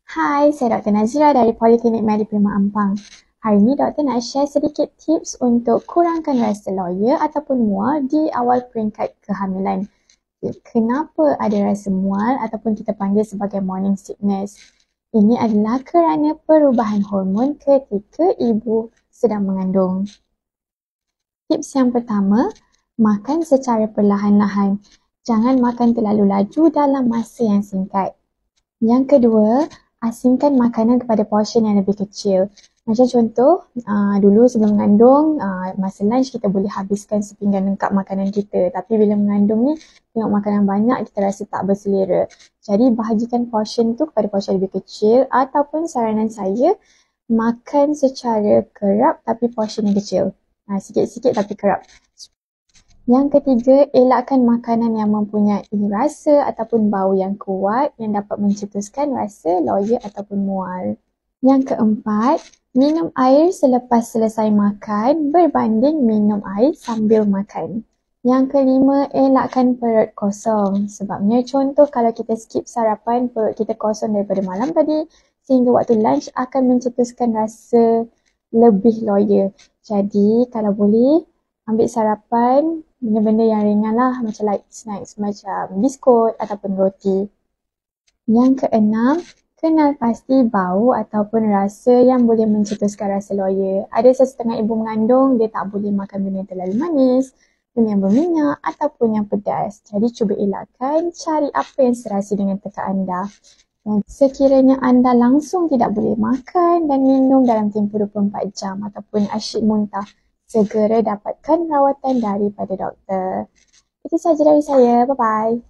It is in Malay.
Hai, saya Dr. Nazira dari Poliklinik Mary Prima Ampang. Hari ini doktor nak share sedikit tips untuk kurangkan rasa loya ataupun mual di awal peringkat kehamilan. Kenapa ada rasa mual ataupun kita panggil sebagai morning sickness? Ini adalah kerana perubahan hormon ketika ibu sedang mengandung. Tips yang pertama, makan secara perlahan-lahan. Jangan makan terlalu laju dalam masa yang singkat. Yang kedua, asingkan makanan kepada portion yang lebih kecil. Macam contoh, dulu sebelum mengandung, masa lunch kita boleh habiskan sepinggan lengkap makanan kita. Tapi bila mengandung ni, tengok makanan banyak, kita rasa tak berselera. Jadi bahagikan portion tu kepada portion lebih kecil ataupun saranan saya, makan secara kerap tapi portion yang kecil. Sikit-sikit tapi kerap. Yang ketiga, elakkan makanan yang mempunyai rasa ataupun bau yang kuat yang dapat mencetuskan rasa loya ataupun mual. Yang keempat, minum air selepas selesai makan berbanding minum air sambil makan. Yang kelima, elakkan perut kosong. Sebabnya contoh kalau kita skip sarapan, perut kita kosong daripada malam tadi sehingga waktu lunch akan mencetuskan rasa lebih loya. Jadi kalau boleh, ambil sarapan benda-benda yang ringan lah macam light snacks macam biskut ataupun roti. Yang keenam, kenal pasti bau ataupun rasa yang boleh mencetuskan rasa loya. Ada setengah ibu mengandung, dia tak boleh makan benda yang terlalu manis, benda yang berminyak ataupun yang pedas. Jadi cuba elakkan, cari apa yang serasi dengan tekak anda. Dan sekiranya anda langsung tidak boleh makan dan minum dalam tempoh 24 jam ataupun asyik muntah, segera dapatkan rawatan daripada doktor. Itu sahaja dari saya. Bye-bye.